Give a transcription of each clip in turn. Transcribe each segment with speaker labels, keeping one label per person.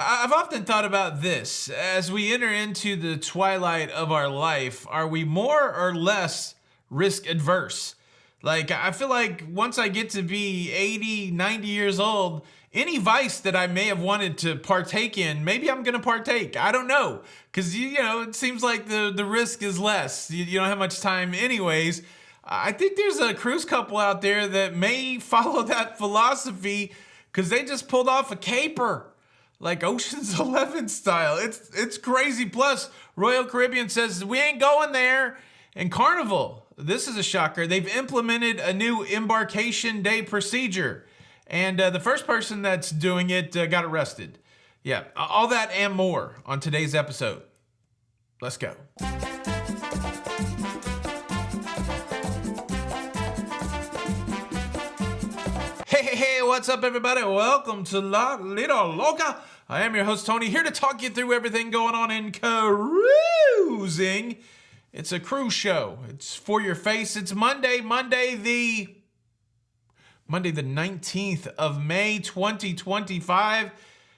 Speaker 1: I've often thought about this. As we enter into the twilight of our life, are we more or less risk adverse? Like, I feel like once I get to be 80, 90 years old, any vice that I may have wanted to partake in, maybe I'm going to partake. I don't know. Because, it seems like the risk is less. You don't have much time anyways. I think there's a cruise couple out there that may follow that philosophy because they just pulled off a caper. Like Ocean's 11 style. It's crazy. Plus, Royal Caribbean says, we ain't going there. And Carnival, this is a shocker. They've implemented a new embarkation day procedure. And the first person that's doing it got arrested. Yeah, all that and more on today's episode. Let's go. Hey, what's up, everybody? Welcome to La Little Loca. I am your host, Tony, here to talk you through everything going on in cruising. It's a cruise show. It's for your face. It's Monday the 19th of May, 2025.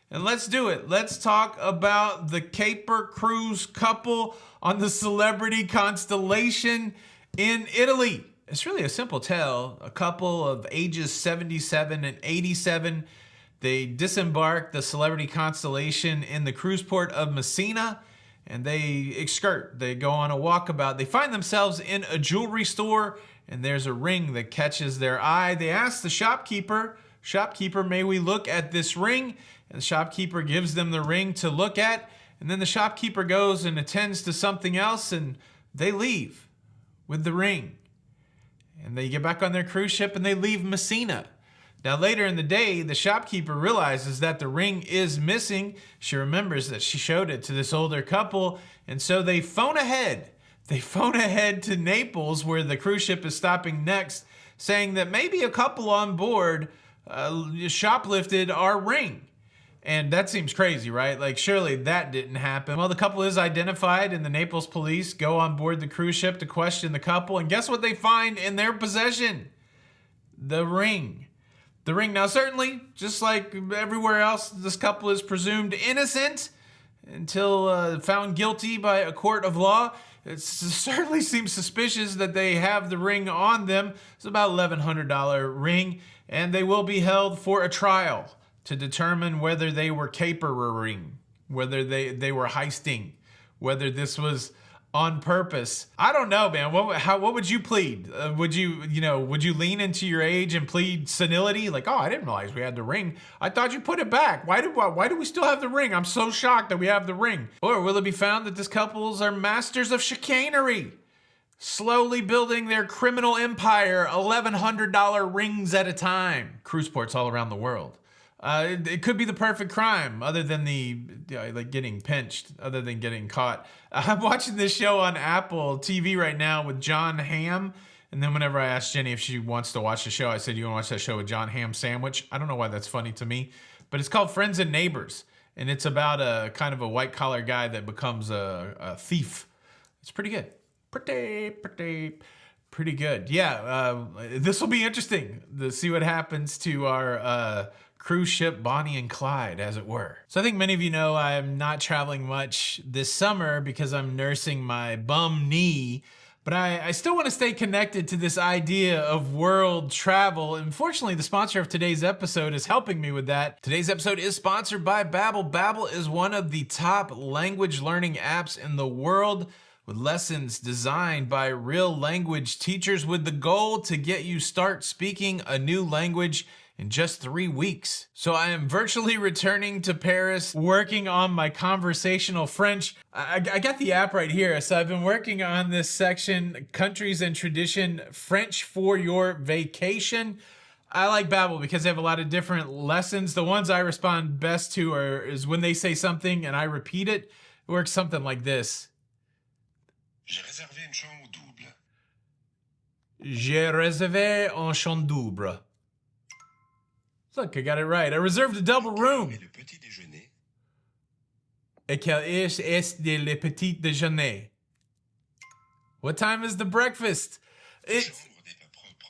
Speaker 1: And let's do it. Let's talk about the caper cruise couple on the Celebrity Constellation in Italy. It's really a simple tale. A couple of ages 77 and 87. They disembark the Celebrity Constellation in the cruise port of Messina, and they excursit. They go on a walkabout. They find themselves in a jewelry store, and there's a ring that catches their eye. They ask the shopkeeper, may we look at this ring? And the shopkeeper gives them the ring to look at, and then the shopkeeper goes and attends to something else, and they leave with the ring. And they get back on their cruise ship and they leave Messina. Now later in the day, the shopkeeper realizes that the ring is missing. She remembers that she showed it to this older couple. And so they phone ahead. They phone ahead to Naples, where the cruise ship is stopping next, saying that maybe a couple on board shoplifted our ring. And that seems crazy, right? Like, surely that didn't happen. Well, the couple is identified, and the Naples police go on board the cruise ship to question the couple. And guess what they find in their possession? The ring. The ring. Now, certainly, just like everywhere else, this couple is presumed innocent until found guilty by a court of law. It certainly seems suspicious that they have the ring on them. It's about $1,100 ring, and they will be held for a trial to determine whether they were capering, whether they were heisting, whether this was on purpose. I don't know, man. What would you plead? Would you lean into your age and plead senility? Like, oh, I didn't realize we had the ring. I thought you put it back. Why do we still have the ring? I'm so shocked that we have the ring. Or will it be found that these couples are masters of chicanery, slowly building their criminal empire, $1,100 rings at a time? Cruise ports all around the world. It could be the perfect crime, other than getting pinched, other than getting caught. I'm watching this show on Apple TV right now with John Hamm. And then whenever I asked Jenny if she wants to watch the show, I said, you want to watch that show with John Hamm sandwich? I don't know why that's funny to me, but it's called Friends and Neighbors. And it's about a kind of a white collar guy that becomes a thief. It's pretty good. Pretty good. Yeah. This will be interesting to see what happens to our, cruise ship Bonnie and Clyde, as it were. So I think many of you know I am not traveling much this summer because I'm nursing my bum knee, but I still want to stay connected to this idea of world travel. Unfortunately, the sponsor of today's episode is helping me with that. Today's episode is sponsored by Babbel. Babbel is one of the top language learning apps in the world, with lessons designed by real language teachers with the goal to get you start speaking a new language in just 3 weeks. So I am virtually returning to Paris, working on my conversational French. I got the app right here. So I've been working on this section, Countries and Tradition, French for Your Vacation. I like Babbel because they have a lot of different lessons. The ones I respond best to is when they say something and I repeat it. It works something like this.
Speaker 2: J'ai réservé une chambre double.
Speaker 1: J'ai réservé une chambre double. Look, I got it right. I reserved a double room.
Speaker 2: Et le petit déjeuner?
Speaker 1: Et quel est le petit déjeuner? What time is the breakfast?
Speaker 2: Chambre n'est pas propre.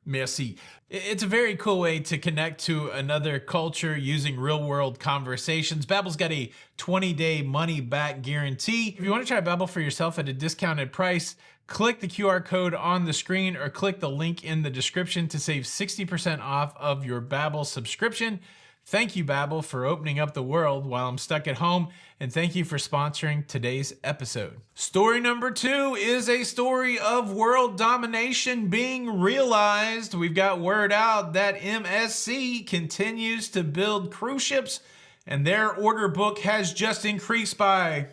Speaker 1: Merci. It's a very cool way to connect to another culture using real world conversations. Babbel's got a 20-day money back guarantee. If you want to try Babbel for yourself at a discounted price, click the QR code on the screen or click the link in the description to save 60% off of your Babbel subscription. Thank you, Babbel, for opening up the world while I'm stuck at home, and thank you for sponsoring today's episode. Story number 2 is a story of world domination being realized. We've got word out that MSC continues to build cruise ships, and their order book has just increased by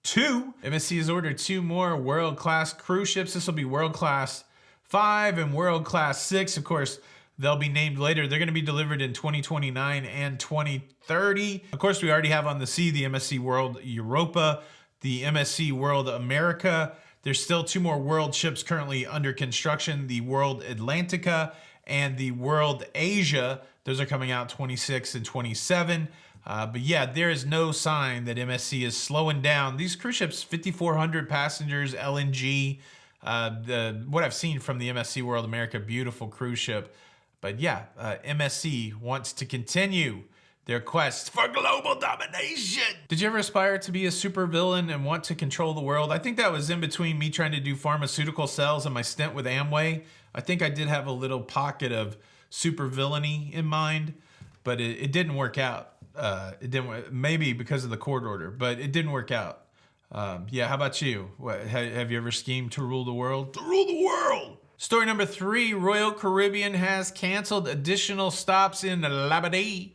Speaker 1: 2. MSC has ordered 2 more world-class cruise ships. This will be world-class 5 and world-class 6. Of course, they'll be named later. They're going to be delivered in 2029 and 2030. Of course, we already have on the sea the MSC World Europa, the MSC World America. There's still 2 more world ships currently under construction, the World Atlantica and the World Asia. Those are coming out 26 and 27. But yeah, there is no sign that MSC is slowing down. These cruise ships, 5,400 passengers, LNG. What I've seen from the MSC World America, beautiful cruise ship. But yeah, MSC wants to continue their quest for global domination. Did you ever aspire to be a supervillain and want to control the world? I think that was in between me trying to do pharmaceutical sales and my stint with Amway. I think I did have a little pocket of supervillainy in mind, but it didn't work out. It didn't, maybe because of the court order, but it didn't work out. Yeah, how about you? Have you ever schemed to rule the world? To rule the world! Story number 3, Royal Caribbean has canceled additional stops in Labadee.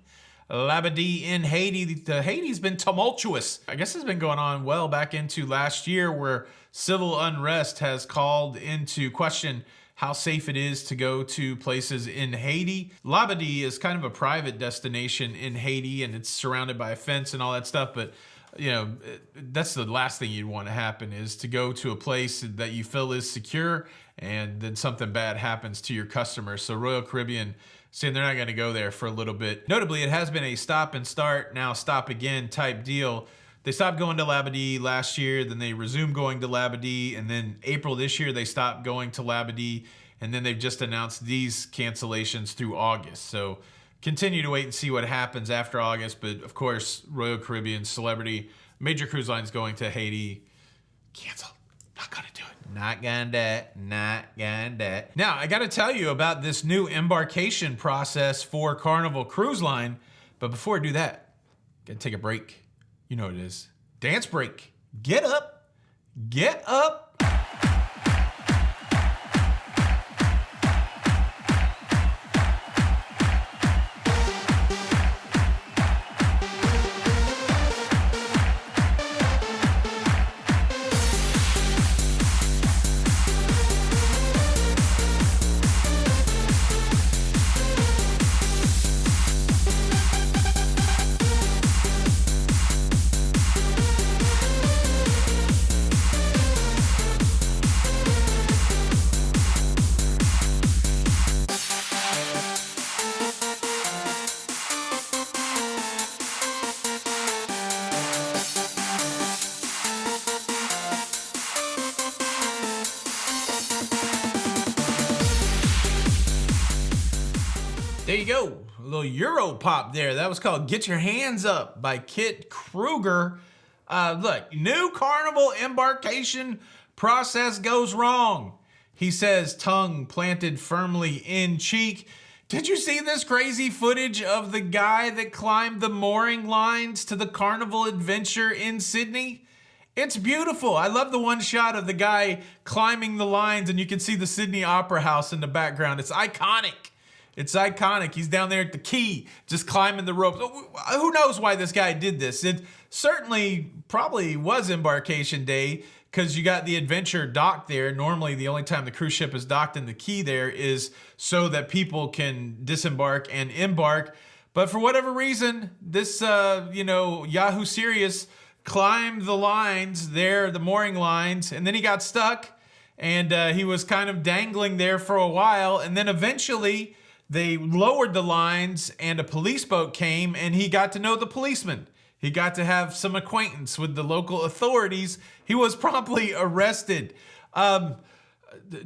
Speaker 1: Labadee in Haiti. The Haiti's been tumultuous. I guess it's been going on well back into last year, where civil unrest has called into question how safe it is to go to places in Haiti. Labadee is kind of a private destination in Haiti, and it's surrounded by a fence and all that stuff, but you know, that's the last thing you'd want to happen, is to go to a place that you feel is secure and then something bad happens to your customers. So Royal Caribbean saying they're not going to go there for a little bit. Notably, it has been a stop and start, now stop again type deal. They stopped going to Labadee last year, then they resumed going to Labadee, and then April this year they stopped going to Labadee, and then they've just announced these cancellations through August. So continue to wait and see what happens after August. But of course, Royal Caribbean, Celebrity, major cruise lines going to Haiti, canceled. Not gonna do it. Not gonna do it. Not gonna do it. Now, I gotta tell you about this new embarkation process for Carnival Cruise Line. But before I do that, gotta take a break. You know what it is. Dance break. Get up. Get up. There you go, a little Euro pop there. That was called Get Your Hands Up by Kit Kruger. Look, new Carnival embarkation process goes wrong. He says, tongue planted firmly in cheek. Did you see this crazy footage of the guy that climbed the mooring lines to the Carnival Adventure in Sydney? It's beautiful. I love the one shot of the guy climbing the lines and you can see the Sydney Opera House in the background. It's iconic. It's iconic. He's down there at the quay, just climbing the ropes. Who knows why this guy did this? It certainly probably was embarkation day, because you got the Adventure docked there. Normally, the only time the cruise ship is docked in the quay there is so that people can disembark and embark. But for whatever reason, this, Yahoo Serious climbed the lines there, the mooring lines, and then he got stuck, and he was kind of dangling there for a while, and then eventually they lowered the lines and a police boat came and he got to know the policeman. He got to have some acquaintance with the local authorities. He was promptly arrested.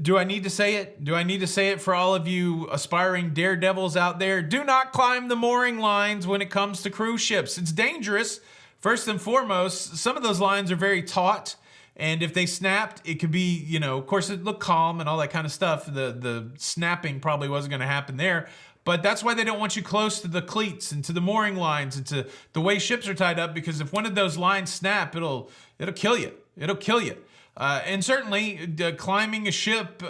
Speaker 1: Do I need to say it? Do I need to say it for all of you aspiring daredevils out there? Do not climb the mooring lines when it comes to cruise ships. It's dangerous. First and foremost, some of those lines are very taut. And if they snapped, it could be, you know, of course it looked calm and all that kind of stuff. The snapping probably wasn't going to happen there. But that's why they don't want you close to the cleats and to the mooring lines and to the way ships are tied up, because if one of those lines snap, it'll kill you. It'll kill you. And certainly climbing a ship,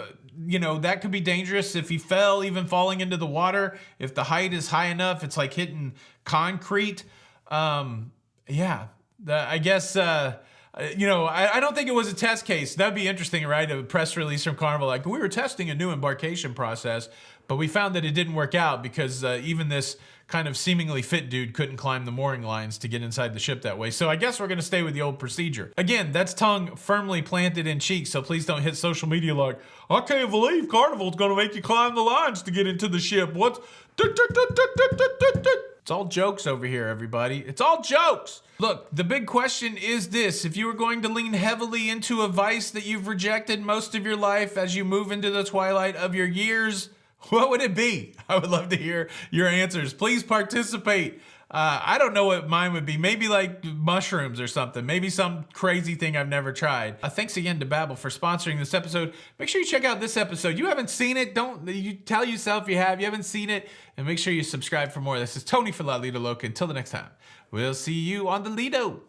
Speaker 1: you know, that could be dangerous if he fell, even falling into the water. If the height is high enough, it's like hitting concrete. Yeah, I guess, you know, I don't think it was a test case. That'd be interesting, right? A press release from Carnival, like, we were testing a new embarkation process, but we found that it didn't work out because even this kind of seemingly fit dude couldn't climb the mooring lines to get inside the ship that way. So I guess we're going to stay with the old procedure. Again, that's tongue firmly planted in cheek, so please don't hit social media like, I can't believe Carnival's going to make you climb the lines to get into the ship. What? It's all jokes over here, everybody. It's all jokes. Look, the big question is this. If you were going to lean heavily into a vice that you've rejected most of your life as you move into the twilight of your years, what would it be? I would love to hear your answers. Please participate. I don't know what mine would be. Maybe like mushrooms or something. Maybe some crazy thing I've never tried. Thanks again to Babbel for sponsoring this episode. Make sure you check out this episode. You haven't seen it. You tell yourself you haven't seen it. And make sure you subscribe for more. This is Tony for La Lido Loca. Until the next time, we'll see you on the Lido.